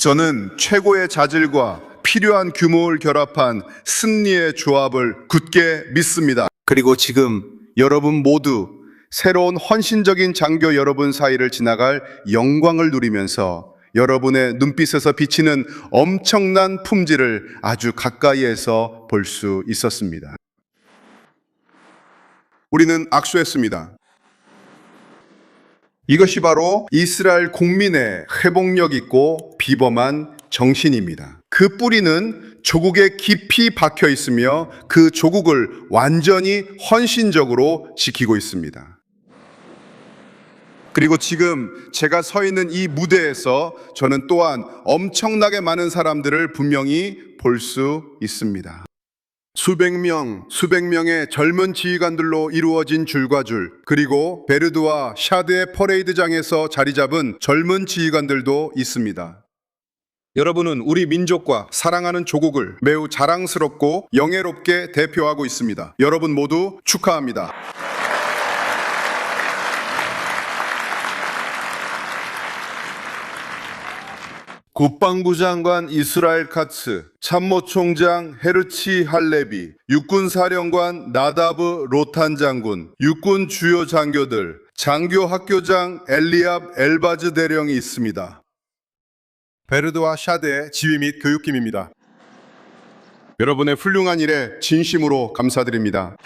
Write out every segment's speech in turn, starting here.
저는 최고의 자질과 필요한 규모를 결합한 승리의 조합을 굳게 믿습니다. 그리고 지금 여러분 모두 새로운 헌신적인 장교 여러분 사이를 지나갈 영광을 누리면서 여러분의 눈빛에서 비치는 엄청난 품질을 아주 가까이에서 볼 수 있었습니다. 우리는 악수했습니다. 이것이 바로 이스라엘 국민의 회복력 있고 비범한 정신입니다. 그 뿌리는 조국에 깊이 박혀 있으며 그 조국을 완전히 헌신적으로 지키고 있습니다. 그리고 지금 제가 서 있는 이 무대에서 저는 또한 엄청나게 많은 사람들을 분명히 볼 수 있습니다. 수백 명의 젊은 지휘관들로 이루어진 줄과 줄, 그리고 베르드와 샤드의 퍼레이드장에서 자리 잡은 젊은 지휘관들도 있습니다. 여러분은 우리 민족과 사랑하는 조국을 매우 자랑스럽고 영예롭게 대표하고 있습니다. 여러분 모두 축하합니다. 국방부 장관 이스라엘 카츠, 참모총장 헤르치 할레비, 육군사령관 나다브 로탄 장군, 육군 주요 장교들, 장교 학교장 엘리압 엘바즈 대령이 있습니다. 베르드와 샤드의 지휘 및 교육팀입니다. 여러분의 훌륭한 일에 진심으로 감사드립니다.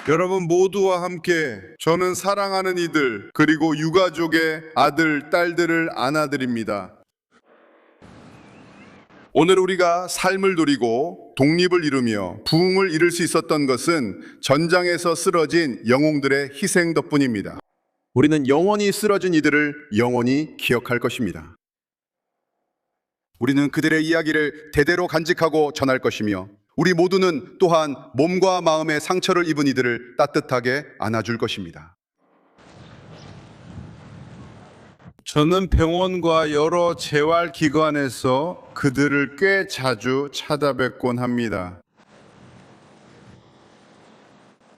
여러분 모두와 함께 저는 사랑하는 이들 그리고 유가족의 아들, 딸들을 안아드립니다. 오늘 우리가 삶을 누리고 독립을 이루며 부흥을 이룰 수 있었던 것은 전장에서 쓰러진 영웅들의 희생 덕분입니다. 우리는 영원히 쓰러진 이들을 영원히 기억할 것입니다. 우리는 그들의 이야기를 대대로 간직하고 전할 것이며 우리 모두는 또한 몸과 마음의 상처를 입은 이들을 따뜻하게 안아줄 것입니다. 저는 병원과 여러 재활기관에서 그들을 꽤 자주 찾아뵙곤 합니다.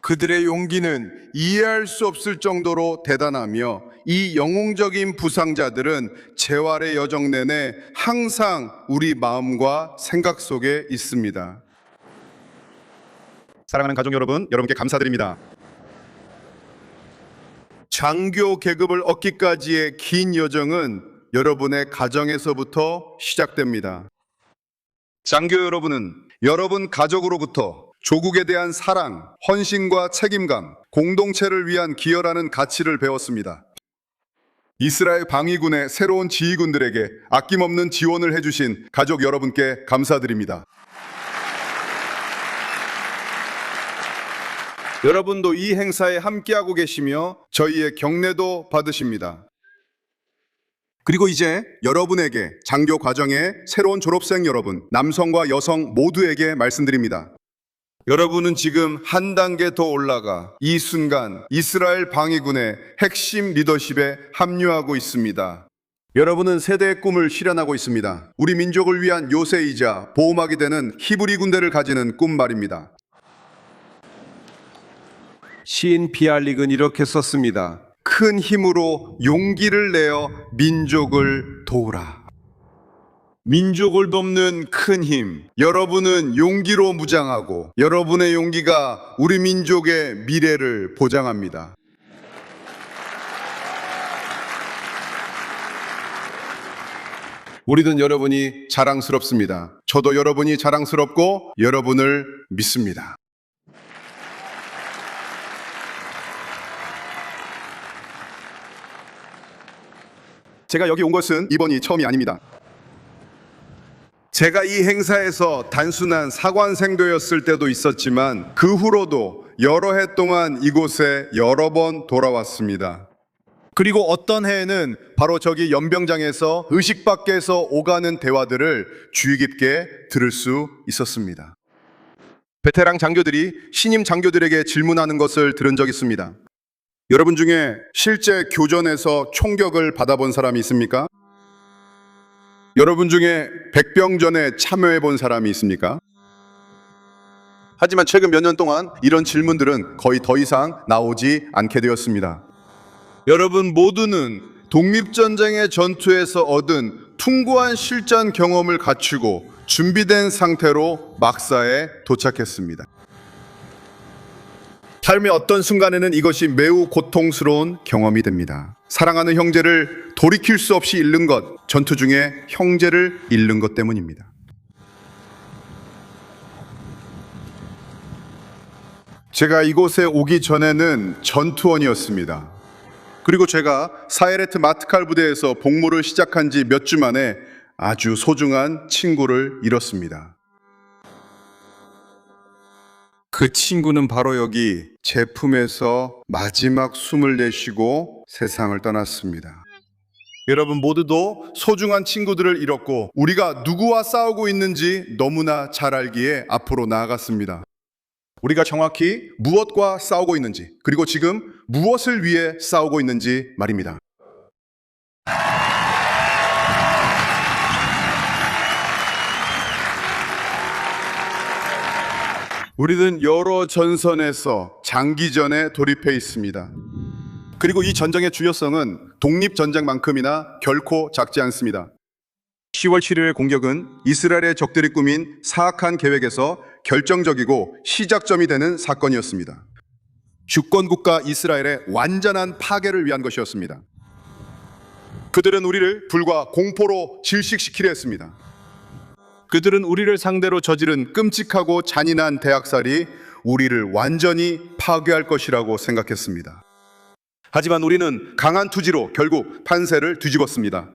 그들의 용기는 이해할 수 없을 정도로 대단하며 이 영웅적인 부상자들은 재활의 여정 내내 항상 우리 마음과 생각 속에 있습니다. 사랑하는 가족 여러분, 여러분께 감사드립니다. 장교 계급을 얻기까지의 긴 여정은 여러분의 가정에서부터 시작됩니다. 장교 여러분은 여러분 가족으로부터 조국에 대한 사랑, 헌신과 책임감, 공동체를 위한 기여라는 가치를 배웠습니다. 이스라엘 방위군의 새로운 지휘군들에게 아낌없는 지원을 해주신 가족 여러분께 감사드립니다. 여러분도 이 행사에 함께하고 계시며 저희의 격려도 받으십니다. 그리고 이제 여러분에게 장교 과정의 새로운 졸업생 여러분, 남성과 여성 모두에게 말씀드립니다. 여러분은 지금 한 단계 더 올라가 이 순간 이스라엘 방위군의 핵심 리더십에 합류하고 있습니다. 여러분은 세대의 꿈을 실현하고 있습니다. 우리 민족을 위한 요새이자 보호막이 되는 히브리 군대를 가지는 꿈 말입니다. 시인 비알릭은 이렇게 썼습니다. 큰 힘으로 용기를 내어 민족을 도우라. 민족을 돕는 큰 힘. 여러분은 용기로 무장하고 여러분의 용기가 우리 민족의 미래를 보장합니다. 우리는 여러분이 자랑스럽습니다. 저도 여러분이 자랑스럽고 여러분을 믿습니다. 제가 여기 온 것은 이번이 처음이 아닙니다. 제가 이 행사에서 단순한 사관생도였을 때도 있었지만 그 후로도 여러 해 동안 이곳에 여러 번 돌아왔습니다. 그리고 어떤 해에는 바로 저기 연병장에서 의식 밖에서 오가는 대화들을 주의 깊게 들을 수 있었습니다. 베테랑 장교들이 신임 장교들에게 질문하는 것을 들은 적이 있습니다. 여러분 중에 실제 교전에서 총격을 받아본 사람이 있습니까? 여러분 중에 백병전에 참여해 본 사람이 있습니까? 하지만 최근 몇 년 동안 이런 질문들은 거의 더 이상 나오지 않게 되었습니다. 여러분 모두는 독립전쟁의 전투에서 얻은 숭고한 실전 경험을 갖추고 준비된 상태로 막사에 도착했습니다. 삶의 어떤 순간에는 이것이 매우 고통스러운 경험이 됩니다. 사랑하는 형제를 돌이킬 수 없이 잃는 것, 전투 중에 형제를 잃는 것 때문입니다. 제가 이곳에 오기 전에는 전투원이었습니다. 그리고 제가 사헤레트 마트칼 부대에서 복무를 시작한 지 몇 주 만에 아주 소중한 친구를 잃었습니다. 그 친구는 바로 여기 제 품에서 마지막 숨을 내쉬고 세상을 떠났습니다. 여러분 모두도 소중한 친구들을 잃었고 우리가 누구와 싸우고 있는지 너무나 잘 알기에 앞으로 나아갔습니다. 우리가 정확히 무엇과 싸우고 있는지, 그리고 지금 무엇을 위해 싸우고 있는지 말입니다. 우리는 여러 전선에서 장기전에 돌입해 있습니다. 그리고 이 전쟁의 주요성은 독립전쟁만큼이나 결코 작지 않습니다. 10월 7일의 공격은 이스라엘의 적들이 꾸민 사악한 계획에서 결정적이고 시작점이 되는 사건이었습니다. 주권국가 이스라엘의 완전한 파괴를 위한 것이었습니다. 그들은 우리를 불과 공포로 질식시키려 했습니다. 그들은 우리를 상대로 저지른 끔찍하고 잔인한 대학살이 우리를 완전히 파괴할 것이라고 생각했습니다. 하지만 우리는 강한 투지로 결국 판세를 뒤집었습니다.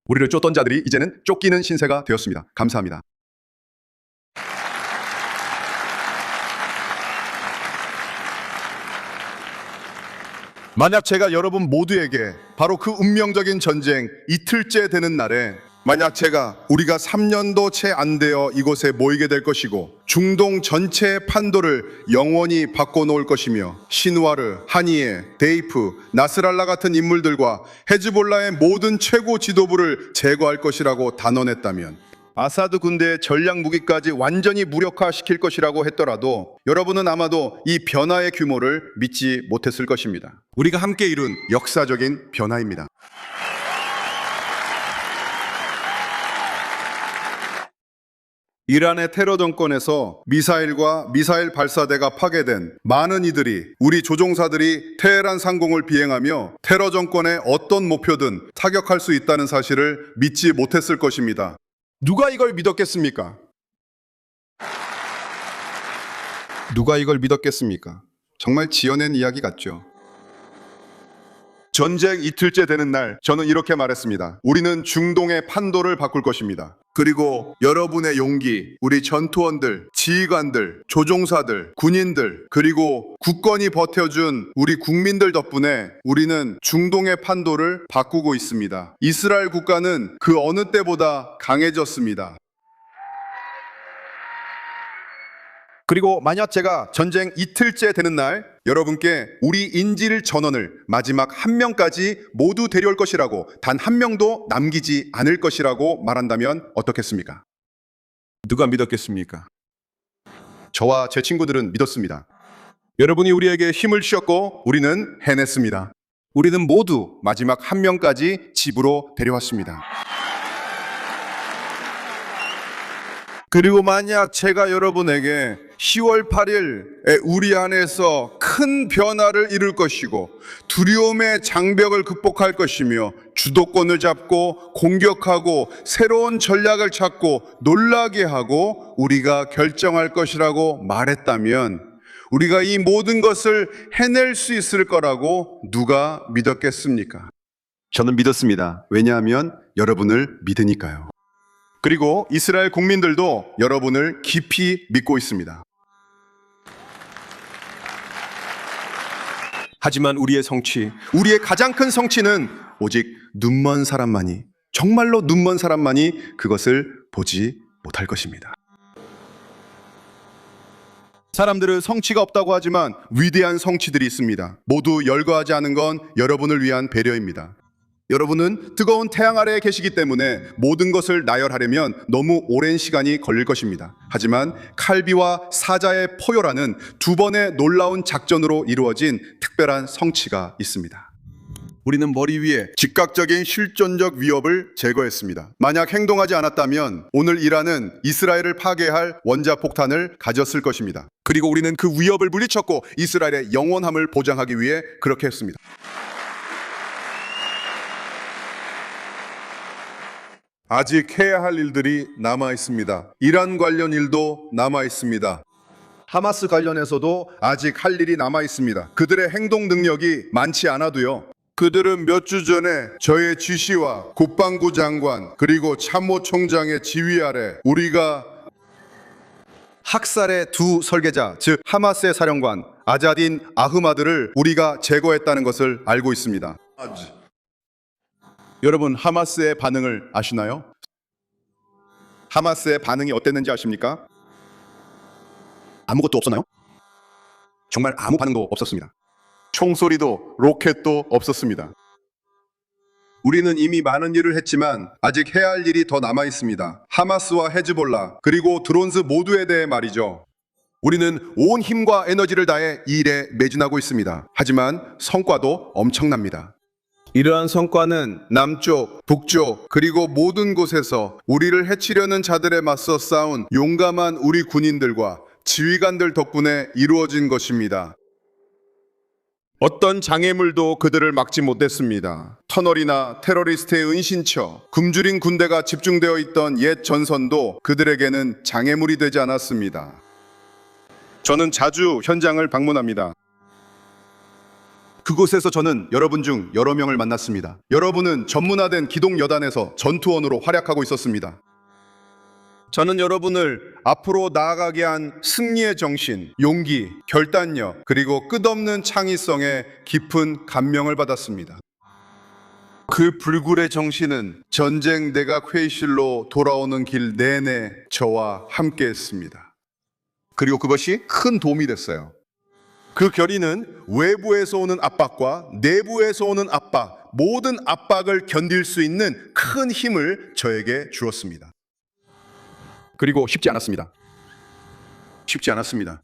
우리를 쫓던 자들이 이제는 쫓기는 신세가 되었습니다. 감사합니다. 만약 제가 여러분 모두에게 바로 그 운명적인 전쟁 이틀째 되는 날에 만약 우리가 3년도 채 안 되어 이곳에 모이게 될 것이고 중동 전체의 판도를 영원히 바꿔놓을 것이며 시누아르, 하니에, 데이프, 나스랄라 같은 인물들과 헤즈볼라의 모든 최고 지도부를 제거할 것이라고 단언했다면 아사드 군대의 전략 무기까지 완전히 무력화시킬 것이라고 했더라도 여러분은 아마도 이 변화의 규모를 믿지 못했을 것입니다. 우리가 함께 이룬 역사적인 변화입니다. 이란의 테러 정권에서 미사일과 미사일 발사대가 파괴된 많은 이들이 우리 조종사들이 테헤란 상공을 비행하며 테러 정권의 어떤 목표든 타격할 수 있다는 사실을 믿지 못했을 것입니다. 누가 이걸 믿었겠습니까? 누가 이걸 믿었겠습니까? 정말 지어낸 이야기 같죠. 전쟁 이틀째 되는 날 저는 이렇게 말했습니다. 우리는 중동의 판도를 바꿀 것입니다. 그리고 여러분의 용기, 우리 전투원들, 지휘관들, 조종사들, 군인들, 그리고 굳건히 버텨준 우리 국민들 덕분에 우리는 중동의 판도를 바꾸고 있습니다. 이스라엘 국가는 그 어느 때보다 강해졌습니다. 그리고 만약 제가 전쟁 이틀째 되는 날 여러분께 우리 인질 전원을 마지막 한 명까지 모두 데려올 것이라고 단 한 명도 남기지 않을 것이라고 말한다면 어떻겠습니까? 누가 믿었겠습니까? 저와 제 친구들은 믿었습니다. 여러분이 우리에게 힘을 주셨고 우리는 해냈습니다. 우리는 모두 마지막 한 명까지 집으로 데려왔습니다. 그리고 만약 제가 여러분에게 10월 8일에 우리 안에서 큰 변화를 이룰 것이고 두려움의 장벽을 극복할 것이며 주도권을 잡고 공격하고 새로운 전략을 찾고 놀라게 하고 우리가 결정할 것이라고 말했다면 우리가 이 모든 것을 해낼 수 있을 거라고 누가 믿었겠습니까? 저는 믿었습니다. 왜냐하면 여러분을 믿으니까요. 그리고 이스라엘 국민들도 여러분을 깊이 믿고 있습니다. 하지만 우리의 성취, 우리의 가장 큰 성취는 오직 눈먼 사람만이, 정말로 눈먼 사람만이 그것을 보지 못할 것입니다. 사람들은 성취가 없다고 하지만 위대한 성취들이 있습니다. 모두 열거하지 않은 건 여러분을 위한 배려입니다. 여러분은 뜨거운 태양 아래에 계시기 때문에 모든 것을 나열하려면 너무 오랜 시간이 걸릴 것입니다. 하지만 칼비와 사자의 포효라는 두 번의 놀라운 작전으로 이루어진 특별한 성취가 있습니다. 우리는 머리 위에 즉각적인 실존적 위협을 제거했습니다. 만약 행동하지 않았다면 오늘 이란은 이스라엘을 파괴할 원자폭탄을 가졌을 것입니다. 그리고 우리는 그 위협을 물리쳤고 이스라엘의 영원함을 보장하기 위해 그렇게 했습니다. 아직 해야 할 일들이 남아 있습니다. 이란 관련 일도 남아 있습니다. 하마스 관련해서도 아직 할 일이 남아 있습니다. 그들의 행동 능력이 많지 않아도요. 그들은 몇 주 전에 저의 지시와 국방부 장관 그리고 참모총장의 지휘 아래 우리가 학살의 두 설계자, 즉 하마스의 사령관 아자딘 아흐마드를 우리가 제거했다는 것을 알고 있습니다. 여러분, 하마스의 반응을 아시나요? 하마스의 반응이 어땠는지 아십니까? 아무것도 없었나요? 정말 아무 반응도 없었습니다. 총소리도 로켓도 없었습니다. 우리는 이미 많은 일을 했지만 아직 해야 할 일이 더 남아 있습니다. 하마스와 헤즈볼라 그리고 드론즈 모두에 대해 말이죠. 우리는 온 힘과 에너지를 다해 이 일에 매진하고 있습니다. 하지만 성과도 엄청납니다. 이러한 성과는 남쪽, 북쪽, 그리고 모든 곳에서 우리를 해치려는 자들에 맞서 싸운 용감한 우리 군인들과 지휘관들 덕분에 이루어진 것입니다. 어떤 장애물도 그들을 막지 못했습니다. 터널이나 테러리스트의 은신처, 굶주린 군대가 집중되어 있던 옛 전선도 그들에게는 장애물이 되지 않았습니다. 저는 자주 현장을 방문합니다. 그곳에서 저는 여러분 중 여러 명을 만났습니다. 여러분은 전문화된 기동여단에서 전투원으로 활약하고 있었습니다. 저는 여러분을 앞으로 나아가게 한 승리의 정신, 용기, 결단력, 그리고 끝없는 창의성에 깊은 감명을 받았습니다. 그 불굴의 정신은 전쟁 내각 회의실로 돌아오는 길 내내 저와 함께했습니다. 그리고 그것이 큰 도움이 됐어요. 그 결의는 외부에서 오는 압박과 내부에서 오는 압박, 모든 압박을 견딜 수 있는 큰 힘을 저에게 주었습니다. 그리고 쉽지 않았습니다. 쉽지 않았습니다.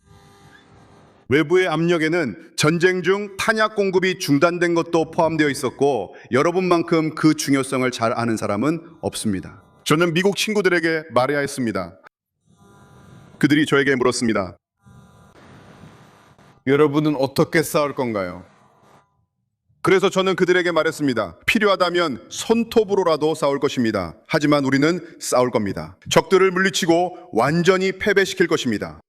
외부의 압력에는 전쟁 중 탄약 공급이 중단된 것도 포함되어 있었고 여러분만큼 그 중요성을 잘 아는 사람은 없습니다. 저는 미국 친구들에게 말해야 했습니다. 그들이 저에게 물었습니다. 여러분은 어떻게 싸울 건가요? 그래서 저는 그들에게 말했습니다. 필요하다면 손톱으로라도 싸울 것입니다. 하지만 우리는 싸울 겁니다. 적들을 물리치고 완전히 패배시킬 것입니다.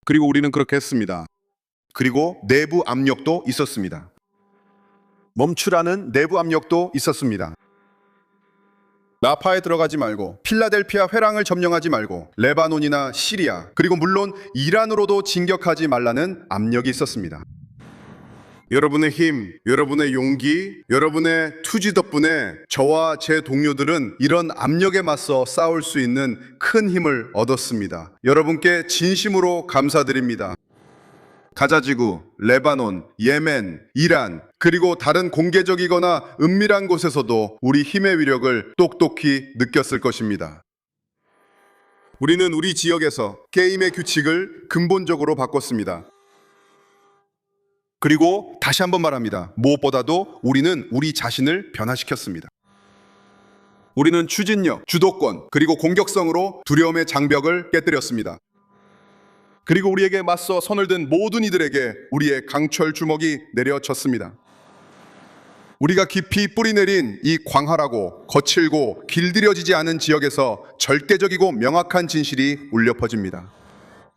그리고 우리는 그렇게 했습니다. 그리고 내부 압력도 있었습니다. 멈추라는 내부 압력도 있었습니다. 라파에 들어가지 말고 필라델피아 회랑을 점령하지 말고 레바논이나 시리아 그리고 물론 이란으로도 진격하지 말라는 압력이 있었습니다. 여러분의 힘, 여러분의 용기, 여러분의 투지 덕분에 저와 제 동료들은 이런 압력에 맞서 싸울 수 있는 큰 힘을 얻었습니다. 여러분께 진심으로 감사드립니다. 가자지구, 레바논, 예멘, 이란, 그리고 다른 공개적이거나 은밀한 곳에서도 우리 힘의 위력을 똑똑히 느꼈을 것입니다. 우리는 우리 지역에서 게임의 규칙을 근본적으로 바꿨습니다. 그리고 다시 한번 말합니다. 무엇보다도 우리는 우리 자신을 변화시켰습니다. 우리는 추진력, 주도권, 그리고 공격성으로 두려움의 장벽을 깨뜨렸습니다. 그리고 우리에게 맞서 선을 든 모든 이들에게 우리의 강철 주먹이 내려쳤습니다. 우리가 깊이 뿌리내린 이 광활하고 거칠고 길들여지지 않은 지역에서 절대적이고 명확한 진실이 울려 퍼집니다.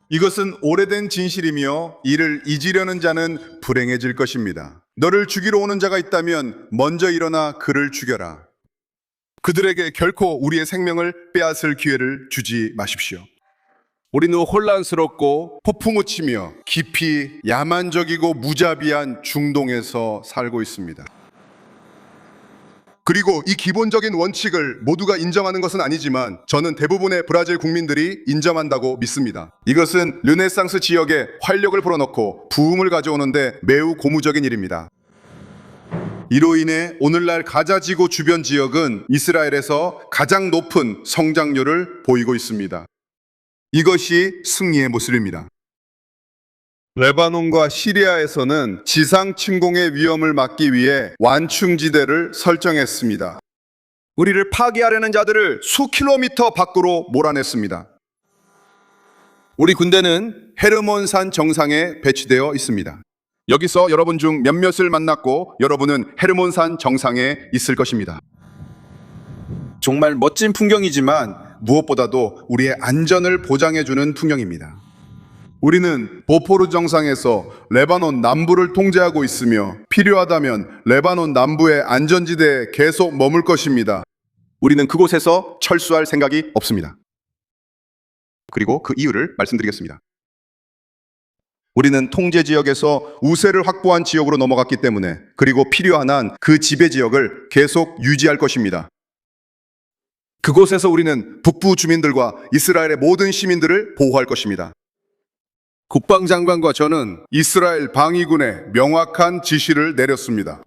이것은 오래된 진실이며 이를 잊으려는 자는 불행해질 것입니다. 너를 죽이러 오는 자가 있다면 먼저 일어나 그를 죽여라. 그들에게 결코 우리의 생명을 빼앗을 기회를 주지 마십시오. 우리는 혼란스럽고 폭풍우 치며 깊이 야만적이고 무자비한 중동에서 살고 있습니다. 그리고 이 기본적인 원칙을 모두가 인정하는 것은 아니지만 저는 대부분의 브라질 국민들이 인정한다고 믿습니다. 이것은 르네상스 지역에 활력을 불어넣고 부흥을 가져오는데 매우 고무적인 일입니다. 이로 인해 오늘날 가자지구 주변 지역은 이스라엘에서 가장 높은 성장률을 보이고 있습니다. 이것이 승리의 모습입니다. 레바논과 시리아에서는 지상 침공의 위험을 막기 위해 완충지대를 설정했습니다. 우리를 파괴하려는 자들을 수킬로미터 밖으로 몰아냈습니다. 우리 군대는 헤르몬산 정상에 배치되어 있습니다. 여기서 여러분 중 몇몇을 만났고 여러분은 헤르몬산 정상에 있을 것입니다. 정말 멋진 풍경이지만 무엇보다도 우리의 안전을 보장해주는 풍경입니다. 우리는 보포르 정상에서 레바논 남부를 통제하고 있으며 필요하다면 레바논 남부의 안전지대에 계속 머물 것입니다. 우리는 그곳에서 철수할 생각이 없습니다. 그리고 그 이유를 말씀드리겠습니다. 우리는 통제 지역에서 우세를 확보한 지역으로 넘어갔기 때문에 그리고 필요한 한 그 지배 지역을 계속 유지할 것입니다. 그곳에서 우리는 북부 주민들과 이스라엘의 모든 시민들을 보호할 것입니다. 국방장관과 저는 이스라엘 방위군에 명확한 지시를 내렸습니다.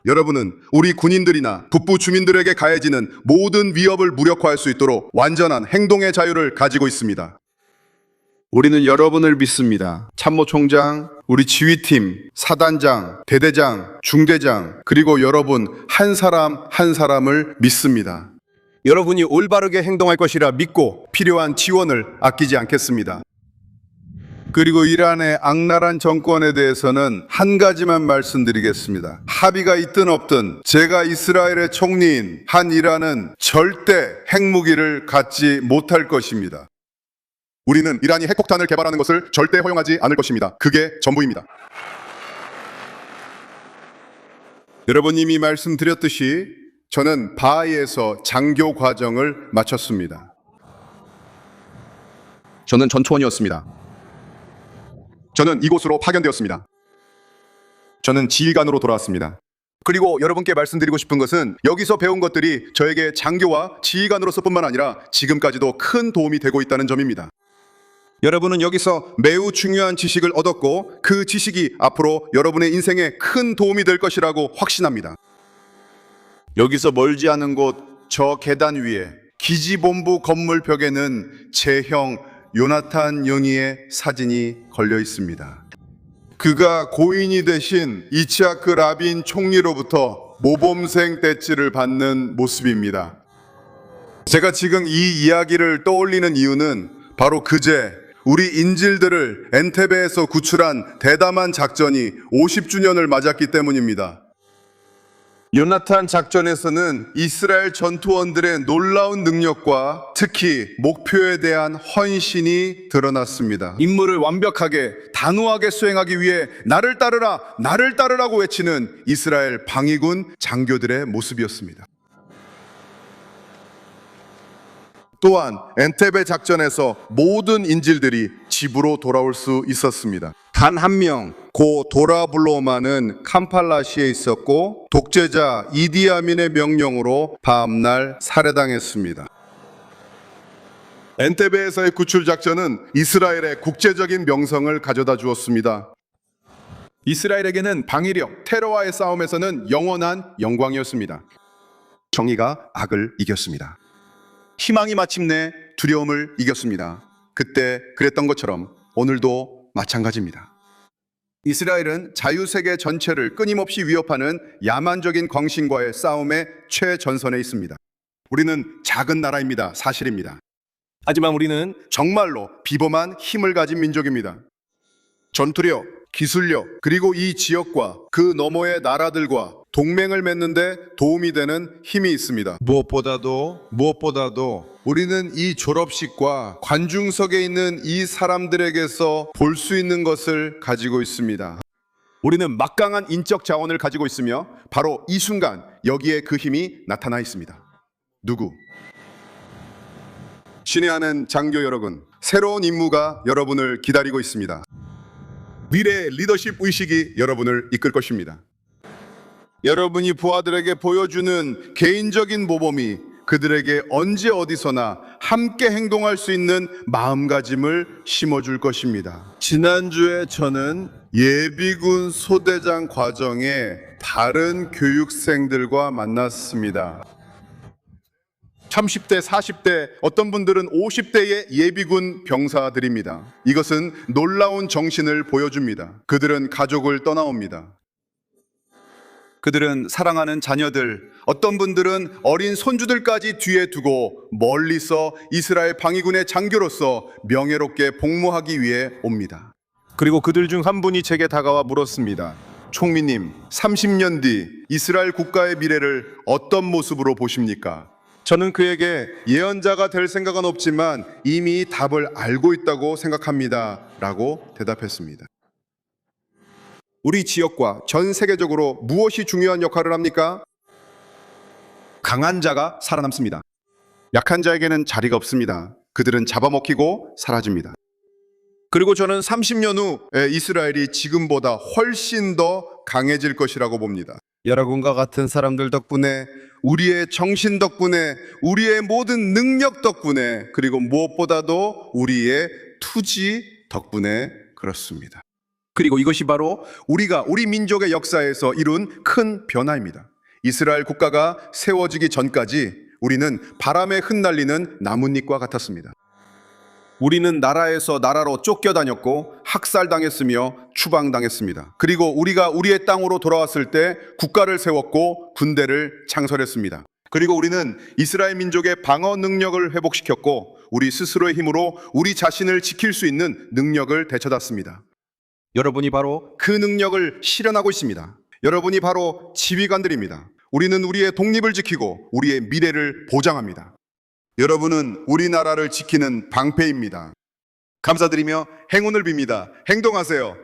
여러분은 우리 군인들이나 북부 주민들에게 가해지는 모든 위협을 무력화할 수 있도록 완전한 행동의 자유를 가지고 있습니다. 우리는 여러분을 믿습니다. 참모총장, 우리 지휘팀, 사단장, 대대장, 중대장, 그리고 여러분 한 사람 한 사람을 믿습니다. 여러분이 올바르게 행동할 것이라 믿고 필요한 지원을 아끼지 않겠습니다. 그리고 이란의 악랄한 정권에 대해서는 한 가지만 말씀드리겠습니다. 합의가 있든 없든 제가 이스라엘의 총리인 한 이란은 절대 핵무기를 갖지 못할 것입니다. 우리는 이란이 핵폭탄을 개발하는 것을 절대 허용하지 않을 것입니다. 그게 전부입니다. 여러분 이미 말씀드렸듯이 저는 바하이에서 장교 과정을 마쳤습니다. 저는 전초원이었습니다. 저는 이곳으로 파견되었습니다. 저는 지휘관으로 돌아왔습니다. 그리고 여러분께 말씀드리고 싶은 것은 여기서 배운 것들이 저에게 장교와 지휘관으로서뿐만 아니라 지금까지도 큰 도움이 되고 있다는 점입니다. 여러분은 여기서 매우 중요한 지식을 얻었고 그 지식이 앞으로 여러분의 인생에 큰 도움이 될 것이라고 확신합니다. 여기서 멀지 않은 곳 저 계단 위에 기지본부 건물 벽에는 제 형 요나탄 영희의 사진이 걸려 있습니다. 그가 고인이 되신 이츠하크 라빈 총리로부터 모범생 배지를 받는 모습입니다. 제가 지금 이 이야기를 떠올리는 이유는 바로 그제 우리 인질들을 엔테베에서 구출한 대담한 작전이 50주년을 맞았기 때문입니다. 요나탄 작전에서는 이스라엘 전투원들의 놀라운 능력과 특히 목표에 대한 헌신이 드러났습니다. 임무를 완벽하게 단호하게 수행하기 위해 나를 따르라, 나를 따르라고 외치는 이스라엘 방위군 장교들의 모습이었습니다. 또한 엔테베 작전에서 모든 인질들이 집으로 돌아올 수 있었습니다. 단 한 명, 고 도라블로마는 캄팔라시에 있었고 독재자 이디아민의 명령으로 다음날 살해당했습니다. 엔테베에서의 구출 작전은 이스라엘의 국제적인 명성을 가져다 주었습니다. 이스라엘에게는 방위력, 테러와의 싸움에서는 영원한 영광이었습니다. 정의가 악을 이겼습니다. 희망이 마침내 두려움을 이겼습니다. 그때 그랬던 것처럼 오늘도 마찬가지입니다. 이스라엘은 자유세계 전체를 끊임없이 위협하는 야만적인 광신과의 싸움의 최전선에 있습니다. 우리는 작은 나라입니다. 사실입니다. 하지만 우리는 정말로 비범한 힘을 가진 민족입니다. 전투력, 기술력, 그리고 이 지역과 그 너머의 나라들과 동맹을 맺는데 도움이 되는 힘이 있습니다. 무엇보다도 우리는 이 졸업식과 관중석에 있는 이 사람들에게서 볼 수 있는 것을 가지고 있습니다. 우리는 막강한 인적 자원을 가지고 있으며 바로 이 순간 여기에 그 힘이 나타나 있습니다. 누구? 신의 하는 장교 여러분, 새로운 임무가 여러분을 기다리고 있습니다. 미래의 리더십 의식이 여러분을 이끌 것입니다. 여러분이 부하들에게 보여주는 개인적인 모범이 그들에게 언제 어디서나 함께 행동할 수 있는 마음가짐을 심어줄 것입니다. 지난주에 저는 예비군 소대장 과정에 다른 교육생들과 만났습니다. 30대, 40대, 어떤 분들은 50대의 예비군 병사들입니다. 이것은 놀라운 정신을 보여줍니다. 그들은 가족을 떠나옵니다. 그들은 사랑하는 자녀들, 어떤 분들은 어린 손주들까지 뒤에 두고 멀리서 이스라엘 방위군의 장교로서 명예롭게 복무하기 위해 옵니다. 그리고 그들 중 한 분이 제게 다가와 물었습니다. 총리님, 30년 뒤 이스라엘 국가의 미래를 어떤 모습으로 보십니까? 저는 그에게 예언자가 될 생각은 없지만 이미 답을 알고 있다고 생각합니다. 라고 대답했습니다. 우리 지역과 전 세계적으로 무엇이 중요한 역할을 합니까? 강한 자가 살아남습니다. 약한 자에게는 자리가 없습니다. 그들은 잡아먹히고 사라집니다. 그리고 저는 30년 후에 이스라엘이 지금보다 훨씬 더 강해질 것이라고 봅니다. 여러분과 같은 사람들 덕분에, 우리의 정신 덕분에, 우리의 모든 능력 덕분에, 그리고 무엇보다도 우리의 투지 덕분에 그렇습니다. 그리고 이것이 바로 우리 민족의 역사에서 이룬 큰 변화입니다. 이스라엘 국가가 세워지기 전까지 우리는 바람에 흩날리는 나뭇잎과 같았습니다. 우리는 나라에서 나라로 쫓겨다녔고 학살당했으며 추방당했습니다. 그리고 우리가 우리의 땅으로 돌아왔을 때 국가를 세웠고 군대를 창설했습니다. 그리고 우리는 이스라엘 민족의 방어 능력을 회복시켰고 우리 스스로의 힘으로 우리 자신을 지킬 수 있는 능력을 되찾았습니다. 여러분이 바로 그 능력을 실현하고 있습니다. 여러분이 바로 지휘관들입니다. 우리는 우리의 독립을 지키고 우리의 미래를 보장합니다. 여러분은 우리나라를 지키는 방패입니다. 감사드리며 행운을 빕니다. 행동하세요.